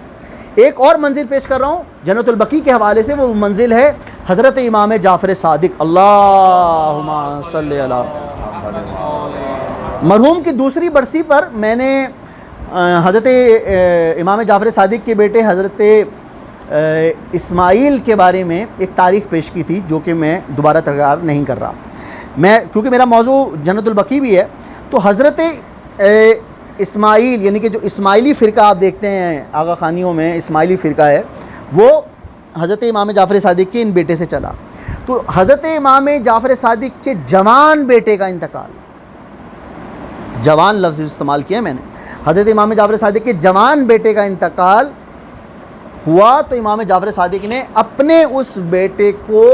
ایک اور منزل پیش کر رہا ہوں جنت البقیع کے حوالے سے. وہ منزل ہے حضرت امام جعفر صادق، اللہم صلی علی مرحوم کی دوسری برسی پر میں نے حضرت امام جعفر صادق کے بیٹے حضرت اسماعیل کے بارے میں ایک تاریخ پیش کی تھی، جو کہ میں دوبارہ تکرار نہیں کر رہا. کیونکہ میرا موضوع جنت البقیع بھی ہے، تو حضرت اسماعیل، یعنی کہ جو اسماعیلی فرقہ آپ دیکھتے ہیں آغا خانیوں میں اسماعیلی فرقہ ہے، وہ حضرت امام جعفر صادق کے ان بیٹے سے چلا. تو حضرت امام جعفر صادق کے جوان بیٹے کا انتقال، جوان لفظ استعمال کیا میں نے، حضرت امام جعفر صادق کے جوان بیٹے کا انتقال ہوا تو امام جعفر صادق نے اپنے اس بیٹے کو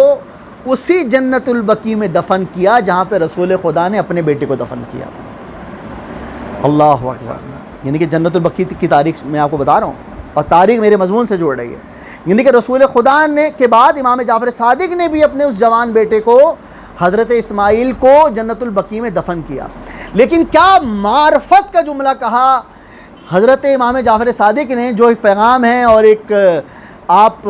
اسی جنت البقیع میں دفن کیا جہاں پہ رسول خدا نے اپنے بیٹے کو دفن کیا تھا. اللہ اکبر. یعنی کہ جنت البقیع کی تاریخ میں آپ کو بتا رہا ہوں، اور تاریخ میرے مضمون سے جوڑ رہی ہے. یعنی کہ رسول خدا نے کے بعد امام جعفر صادق نے بھی اپنے اس جوان بیٹے کو حضرت اسماعیل کو جنت البقیع میں دفن کیا. لیکن کیا معرفت کا جملہ کہا حضرت امام جعفر صادق نے، جو ایک پیغام ہے اور ایک آپ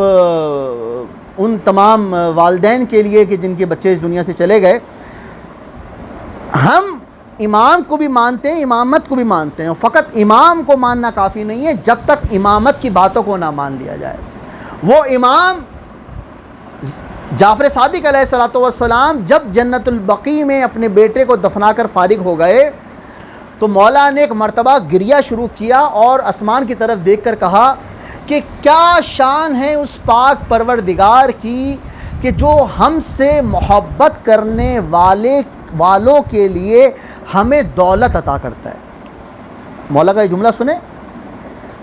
ان تمام والدین کے لیے کہ جن کے بچے اس دنیا سے چلے گئے. ہم امام کو بھی مانتے ہیں، امامت کو بھی مانتے ہیں، فقط امام کو ماننا کافی نہیں ہے جب تک امامت کی باتوں کو نہ مان لیا جائے۔ وہ امام جعفر صادق علیہ السلام جب جنت البقیع میں اپنے بیٹے کو دفنا کر فارغ ہو گئے تو مولا نے ایک مرتبہ گریہ شروع کیا اور آسمان کی طرف دیکھ کر کہا کہ کیا شان ہے اس پاک پروردگار کی کہ جو ہم سے محبت کرنے والوں کے لیے ہمیں دولت عطا کرتا ہے۔ مولا کا یہ جملہ سنیں،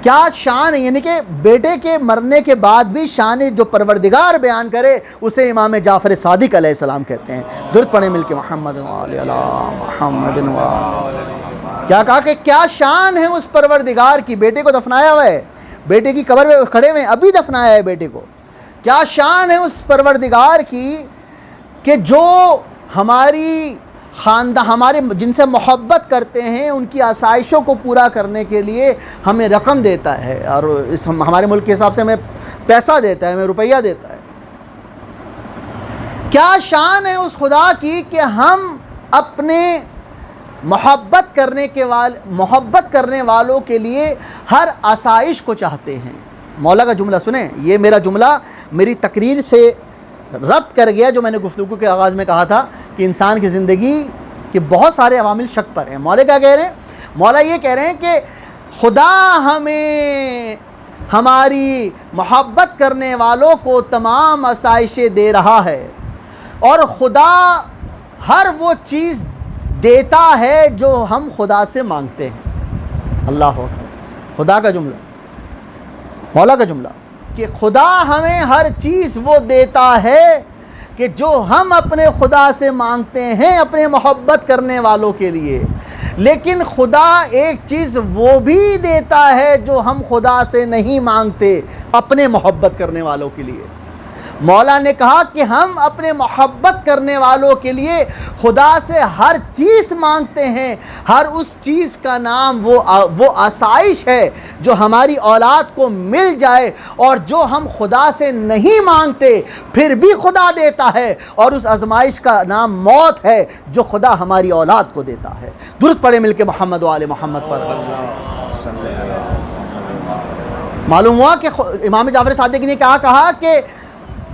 کیا شان ہے، یعنی کہ بیٹے کے مرنے کے بعد بھی شان جو پروردگار بیان کرے اسے امام جعفر صادق علیہ السلام کہتے ہیں۔ درود پڑھیں مل کے محمد وعلی محمد کیا کہا کہ کیا شان ہے اس پروردگار کی، بیٹے کو دفنایا ہوا ہے، بیٹے کی قبر میں کھڑے ہوئے، ابھی دفنایا ہے بیٹے کو، کیا شان ہے اس پروردگار کی کہ جو ہماری ہمارے جن سے محبت کرتے ہیں ان کی آسائشوں کو پورا کرنے کے لیے ہمیں رقم دیتا ہے، اور ہمارے ملک کے حساب سے ہمیں پیسہ دیتا ہے، ہمیں روپیہ دیتا ہے۔ کیا شان ہے اس خدا کی کہ ہم اپنے محبت کرنے والوں کے لیے ہر آسائش کو چاہتے ہیں۔ مولا کا جملہ سنیں، یہ میرا جملہ میری تقریر سے ربط کر گیا جو میں نے گفتگو کے آغاز میں کہا تھا کہ انسان کی زندگی کے بہت سارے عوامل شک پر ہیں۔ مولا کیا کہہ رہے ہیں؟ مولا یہ کہہ رہے ہیں کہ خدا ہمیں ہماری محبت کرنے والوں کو تمام آسائشیں دے رہا ہے، اور خدا ہر وہ چیز دیتا ہے جو ہم خدا سے مانگتے ہیں۔ اللہ اکبر، خدا کا جملہ، مولا کا جملہ کہ خدا ہمیں ہر چیز وہ دیتا ہے کہ جو ہم اپنے خدا سے مانگتے ہیں اپنے محبت کرنے والوں کے لیے، لیکن خدا ایک چیز وہ بھی دیتا ہے جو ہم خدا سے نہیں مانگتے اپنے محبت کرنے والوں کے لیے۔ مولا نے کہا کہ ہم اپنے محبت کرنے والوں کے لیے خدا سے ہر چیز مانگتے ہیں، ہر اس چیز کا نام وہ آسائش ہے جو ہماری اولاد کو مل جائے، اور جو ہم خدا سے نہیں مانگتے پھر بھی خدا دیتا ہے، اور اس آزمائش کا نام موت ہے جو خدا ہماری اولاد کو دیتا ہے۔ درود پڑھیں مل کے محمد و آل محمد پر۔ معلوم ہوا کہ امام جعفر صادق نے کہا کہ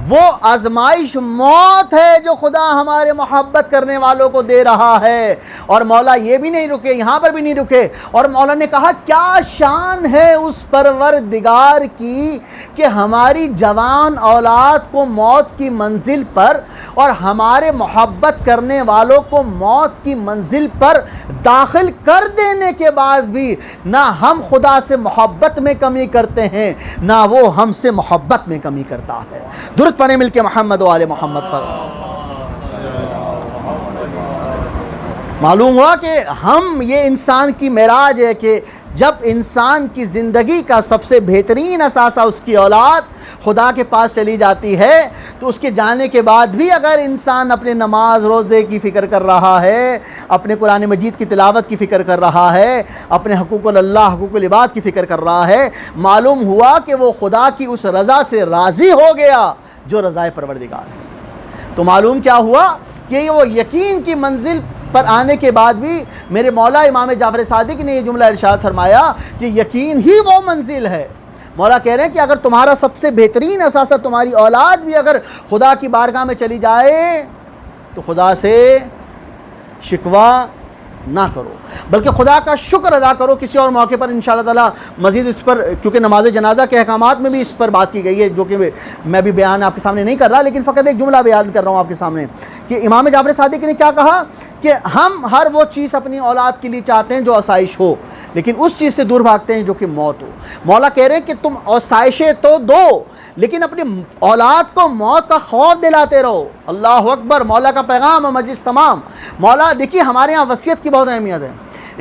وہ آزمائش موت ہے جو خدا ہمارے محبت کرنے والوں کو دے رہا ہے۔ اور مولا یہ بھی نہیں رکے، یہاں پر بھی نہیں رکے، اور مولا نے کہا کیا شان ہے اس پروردگار کی کہ ہماری جوان اولاد کو موت کی منزل پر اور ہمارے محبت کرنے والوں کو موت کی منزل پر داخل کر دینے کے بعد بھی نہ ہم خدا سے محبت میں کمی کرتے ہیں نہ وہ ہم سے محبت میں کمی کرتا ہے۔ درود پڑھیں مل کے محمد و آل محمد پر۔ معلوم ہوا کہ ہم یہ انسان کی معراج ہے کہ جب انسان کی زندگی کا سب سے بہترین اثاثہ اس کی اولاد خدا کے پاس چلی جاتی ہے تو اس کے جانے کے بعد بھی اگر انسان اپنے نماز روزے کی فکر کر رہا ہے، اپنے قرآن مجید کی تلاوت کی فکر کر رہا ہے، اپنے حقوق اللہ حقوق العباد کی فکر کر رہا ہے، معلوم ہوا کہ وہ خدا کی اس رضا سے راضی ہو گیا جو رضائے پروردگار ہے۔ تو معلوم کیا ہوا کہ وہ یقین کی منزل پر آنے کے بعد بھی میرے مولا امام جعفر صادق نے یہ جملہ ارشاد فرمایا کہ یقین ہی وہ منزل ہے۔ مولا کہہ رہے ہیں کہ اگر تمہارا سب سے بہترین اثاثہ تمہاری اولاد بھی اگر خدا کی بارگاہ میں چلی جائے تو خدا سے شکوہ نہ کرو بلکہ خدا کا شکر ادا کرو۔ کسی اور موقع پر انشاءاللہ تعالی مزید اس پر، کیونکہ نماز جنازہ کے احکامات میں بھی اس پر بات کی گئی ہے جو کہ میں بھی بیان آپ کے سامنے نہیں کر رہا، لیکن فقط ایک جملہ بیان کر رہا ہوں آپ کے سامنے کہ امام جعفر صادق نے کیا کہا کہ ہم ہر وہ چیز اپنی اولاد کے لیے چاہتے ہیں جو آسائش ہو، لیکن اس چیز سے دور بھاگتے ہیں جو کہ موت ہو۔ مولا کہہ رہے ہیں کہ تم آسائشیں تو دو لیکن اپنی اولاد کو موت کا خوف دلاتے رہو۔ اللہ اکبر، مولا کا پیغام اور مجلس تمام۔ مولا دیکھیے ہمارے ہاں وصیت کی بہت اہمیت ہے۔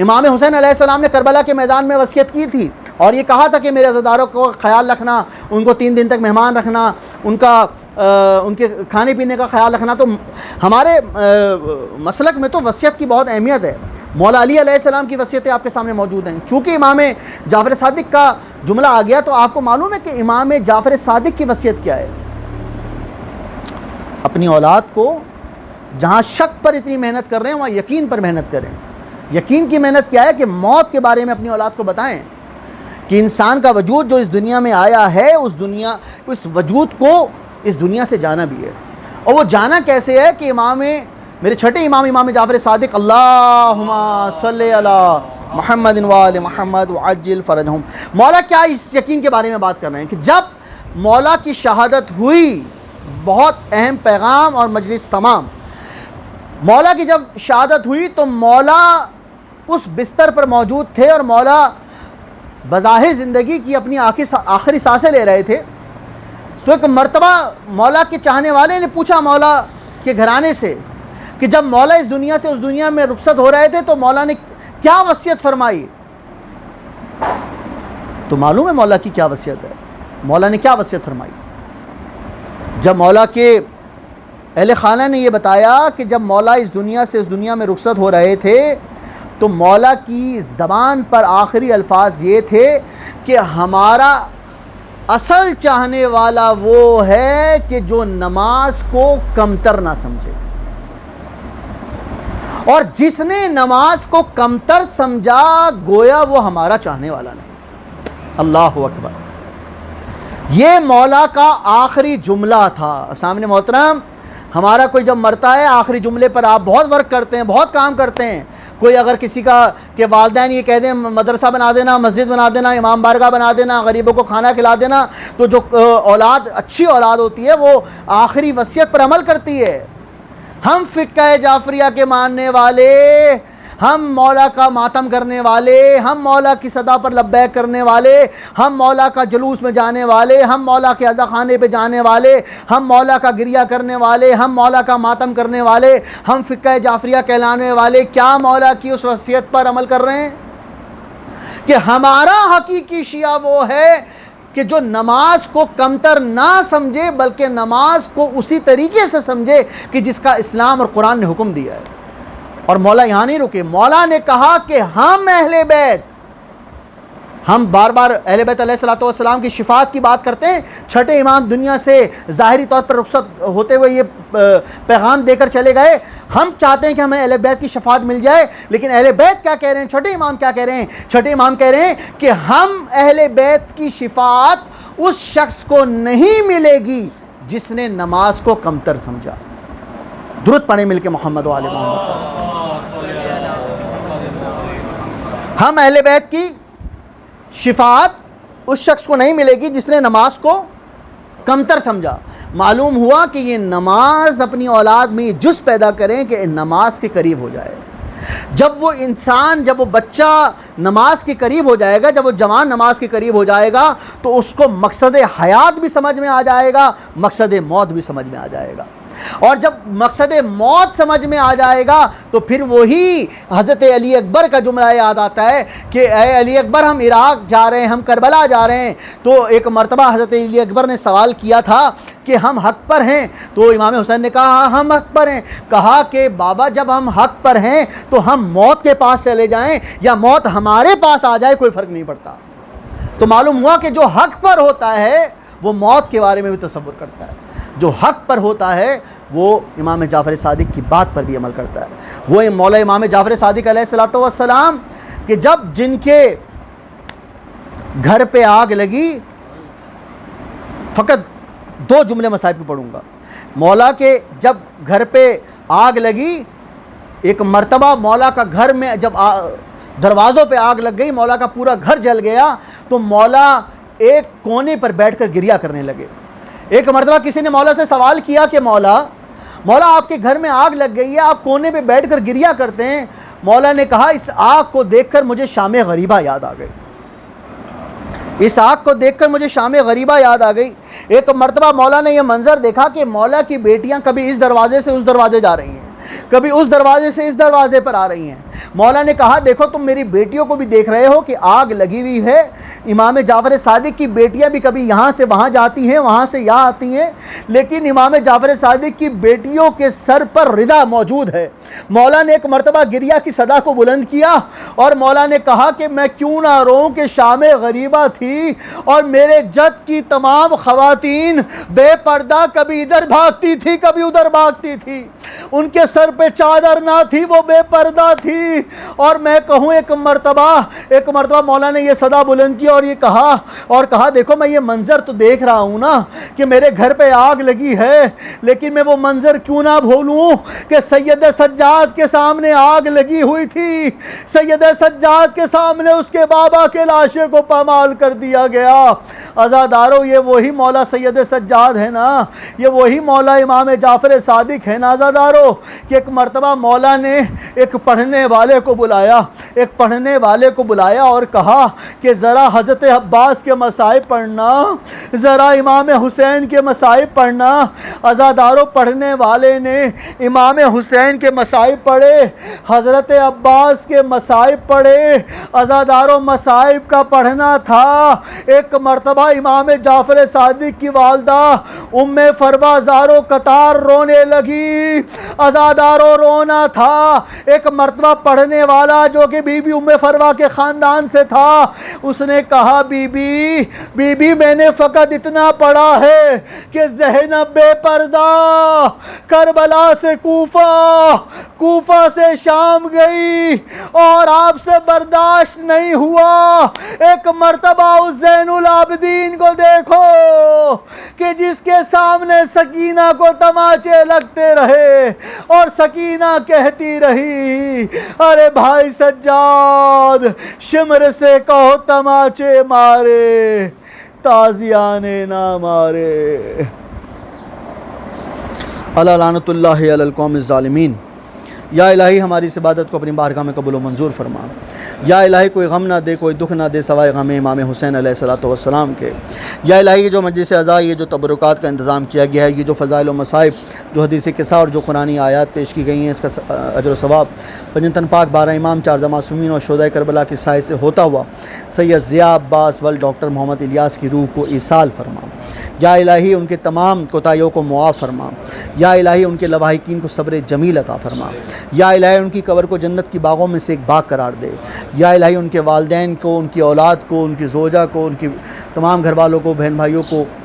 امام حسین علیہ السلام نے کربلا کے میدان میں وصیت کی تھی اور یہ کہا تھا کہ میرے عزاداروں کو خیال رکھنا، ان کو 3 دن تک مہمان رکھنا، ان کے کھانے پینے کا خیال رکھنا۔ تو ہمارے مسلک میں تو وصیت کی بہت اہمیت ہے۔ مولا علی علیہ السلام کی وصیتیں آپ کے سامنے موجود ہیں۔ چونکہ امام جعفر صادق کا جملہ آ گیا تو آپ کو معلوم ہے کہ امام جعفر صادق کی وصیت کیا ہے؟ اپنی اولاد کو جہاں شک پر اتنی محنت کر رہے ہیں وہاں یقین پر محنت کریں۔ یقین کی محنت کیا ہے کہ موت کے بارے میں اپنی اولاد کو بتائیں کہ انسان کا وجود جو اس دنیا میں آیا ہے اس وجود کو اس دنیا سے جانا بھی ہے. اور وہ جانا کیسے ہے کہ میرے چھٹے امام جعفر صادق اللہم صلی علی محمد وآل محمد وعجل فرجہم. مولا کیا اس یقین کے بارے میں بات کر رہے ہیں کہ جب مولا کی شہادت ہوئی، بہت اہم پیغام اور مجلس تمام، مولا کی جب شہادت ہوئی تو مولا اس بستر پر موجود تھے اور مولا بظاہر زندگی کی اپنی آخری سانسیں لے رہے تھے. تو ایک مرتبہ مولا کے چاہنے والے نے پوچھا مولا کے گھرانے سے کہ جب مولا اس دنیا سے اس دنیا میں رخصت ہو رہے تھے تو مولا نے کیا وصیت فرمائی؟ تو معلوم ہے مولا کی کیا وصیت ہے. مولا نے کیا وصیت فرمائی؟ جب مولا کے اہل خانہ نے یہ بتایا کہ جب مولا اس دنیا سے اس دنیا میں رخصت ہو رہے تھے تو مولا کی زبان پر آخری الفاظ یہ تھے کہ ہمارا اصل چاہنے والا وہ ہے کہ جو نماز کو کمتر نہ سمجھے، اور جس نے نماز کو کمتر سمجھا گویا وہ ہمارا چاہنے والا نہیں. اللہ اکبر. یہ مولا کا آخری جملہ تھا. سامنے محترم، ہمارا کوئی جب مرتا ہے آخری جملے پر آپ بہت ورک کرتے ہیں، بہت کام کرتے ہیں. کوئی اگر کسی کے والدین یہ کہہ دیں مدرسہ بنا دینا، مسجد بنا دینا، امام بارگاہ بنا دینا، غریبوں کو کھانا کھلا دینا، تو جو اولاد اچھی اولاد ہوتی ہے وہ آخری وصیت پر عمل کرتی ہے. ہم فقہ جعفریہ کے ماننے والے، ہم مولا کا ماتم کرنے والے، ہم مولا کی صدا پر لبیک کرنے والے، ہم مولا کا جلوس میں جانے والے، ہم مولا کے عزا خانے پہ جانے والے، ہم مولا کا گریہ کرنے والے، ہم مولا کا ماتم کرنے والے، ہم فقہ جعفریہ کہلانے والے کیا مولا کی اس وصیت پر عمل کر رہے ہیں کہ ہمارا حقیقی شیعہ وہ ہے کہ جو نماز کو کمتر نہ سمجھے بلکہ نماز کو اسی طریقے سے سمجھے کہ جس کا اسلام اور قرآن نے حکم دیا ہے. اور مولا یہاں نہیں رکے، مولا نے کہا کہ ہم اہل بیت، ہم بار بار اہل بیت علیہ الصلوۃ والسلام کی شفاعت کی بات کرتے ہیں. چھٹے امام دنیا سے ظاہری طور پر رخصت ہوتے ہوئے یہ پیغام دے کر چلے گئے. ہم چاہتے ہیں کہ ہمیں اہل بیت کی شفاعت مل جائے، لیکن اہل بیت کیا کہہ رہے ہیں؟ چھٹے امام کیا کہہ رہے ہیں؟ چھٹے امام کہہ رہے ہیں کہ ہم اہل بیت کی شفاعت اس شخص کو نہیں ملے گی جس نے نماز کو کمتر سمجھا. درود پڑھیں مل کے محمد و آل محمد. ہم اہل بیت کی شفاعت اس شخص کو نہیں ملے گی جس نے نماز کو کمتر سمجھا. معلوم ہوا کہ یہ نماز اپنی اولاد میں یہ جز پیدا کریں کہ نماز کے قریب ہو جائے. جب وہ انسان، جب وہ بچہ نماز کے قریب ہو جائے گا، جب وہ جوان نماز کے قریب ہو جائے گا تو اس کو مقصد حیات بھی سمجھ میں آ جائے گا، مقصد موت بھی سمجھ میں آ جائے گا. اور جب مقصد موت سمجھ میں آ جائے گا تو پھر وہی حضرت علی اکبر کا جملہ یاد آتا ہے کہ اے علی اکبر ہم عراق جا رہے ہیں، ہم کربلا جا رہے ہیں. تو ایک مرتبہ حضرت علی اکبر نے سوال کیا تھا کہ ہم حق پر ہیں؟ تو امام حسین نے کہا ہاں ہم حق پر ہیں. کہا کہ بابا جب ہم حق پر ہیں تو ہم موت کے پاس چلے جائیں یا موت ہمارے پاس آ جائے کوئی فرق نہیں پڑتا. تو معلوم ہوا کہ جو حق پر ہوتا ہے وہ موت کے بارے میں بھی تصور کرتا ہے، جو حق پر ہوتا ہے وہ امام جعفر صادق کی بات پر بھی عمل کرتا ہے. وہ مولا امام جعفر صادق علیہ الصلوۃ والسلام کہ جب جن کے گھر پہ آگ لگی، فقط 2 جملے مصائب کی پڑھوں گا. مولا کے جب گھر پہ آگ لگی، ایک مرتبہ مولا کا گھر میں جب دروازوں پہ آگ لگ گئی، مولا کا پورا گھر جل گیا، تو مولا ایک کونے پر بیٹھ کر گریہ کرنے لگے. ایک مرتبہ کسی نے مولا سے سوال کیا کہ مولا آپ کے گھر میں آگ لگ گئی ہے، آپ کونے پہ بیٹھ کر گریہ کرتے ہیں. مولا نے کہا اس آگ کو دیکھ کر مجھے شام غریبہ یاد آ گئی، اس آگ کو دیکھ کر مجھے شام غریبہ یاد آ گئی. ایک مرتبہ مولا نے یہ منظر دیکھا کہ مولا کی بیٹیاں کبھی اس دروازے سے اس دروازے جا رہی ہیں، کبھی اس دروازے سے اس دروازے پر آ رہی ہیں. مولا نے کہا دیکھو تم میری بیٹیوں کو بھی دیکھ رہے ہو کہ آگ لگی ہوئی ہے. امام جعفر صادق کی بیٹیاں بھی کبھی یہاں سے وہاں جاتی ہیں، وہاں سے یہاں آتی ہیں، لیکن امام جعفر صادق کی بیٹیوں کے سر پر رضا موجود ہے. مولا نے ایک مرتبہ گریہ کی صدا کو بلند کیا اور مولا نے کہا کہ میں کیوں نہ روؤں کہ شام غریبہ تھی اور میرے جد کی تمام خواتین بے پردہ کبھی ادھر بھاگتی تھی کبھی ادھر بھاگتی تھی، ان کے سر پہ چادر نہ تھی، وہ بے پردہ تھی. تھی. اور میں کہوں ایک مرتبہ مولا نے یہ صدا بلند کی اور یہ کہا دیکھو میں یہ منظر تو دیکھ رہا ہوں نا کہ میرے گھر پہ آگ لگی ہے، لیکن میں وہ منظر کیوں نہ بھولوں کہ سید سجاد کے سامنے آگ لگی ہوئی تھی، سید سجاد کے سامنے اس کے بابا کے لاشے کو پامال کر دیا گیا. عزادارو یہ وہی مولا سید سجاد ہے نا، یہ وہی مولا امام جعفر صادق ہے نا عزادارو، کہ ایک مرتبہ مولا نے ایک پڑھنے والے کو بلایا اور کہا کہ ذرا حضرت عباس کے مصائب پڑھنا، ذرا امام حسین کے مصائب پڑھنا. عزادارو پڑھنے والے نے امام حسین کے مصائب پڑھے، حضرت عباس کے مصائب پڑھے. عزادارو مصائب کا پڑھنا تھا. ایک مرتبہ امام جعفر صادق کی والدہ ام فروہ زارو قطار رونے لگی. عزادارو رونا تھا. ایک مرتبہ پڑھنے والا جو کہ بی بی ام فروہ کے خاندان سے تھا، اس نے کہا بی بی میں نے فقط اتنا پڑھا ہے کہ زینب بے پردہ کربلا سے کوفہ سے شام گئی اور آپ سے برداشت نہیں ہوا. ایک مرتبہ اس زین العابدین کو دیکھو کہ جس کے سامنے سکینہ کو تماچے لگتے رہے اور سکینہ کہتی رہی ارے بھائی سجاد شمر سے کہو تماچے مارے تازیانے نہ مارے. الا لعنت اللہ علی القوم الظالمین. یا الہی ہماری اس عبادت کو اپنی بارگاہ میں قبول و منظور فرما. یا الہی کوئی غم نہ دے، کوئی دکھ نہ دے سوائے غم امام حسین علیہ الصلوۃ والسلام کے. یا الہی یہ جو مجلس عزا، یہ جو تبرکات کا انتظام کیا گیا ہے، یہ جو فضائل و مصائب، جو حدیث قصہ اور جو قرآنی آیات پیش کی گئی ہیں، اس کا اجر و ثواب پنجتن پاک 12 امام 4 معصومین اور شہدائے کربلا کی سائے سے ہوتا ہوا سید ضیاء عباس ول ڈاکٹر محمد الیاس کی روح کو ایصال فرما. یا الہی ان کے تمام کوتاہیوں کو معاف فرما. یا الہی ان کے لواحقین کو صبر جمیل عطا فرما. یا الہی ان کی قبر کو جنت کی باغوں میں سے ایک باغ قرار دے. یا الہی ان کے والدین کو، ان کی اولاد کو، ان کی زوجہ کو، ان کی تمام گھر والوں کو، بہن بھائیوں کو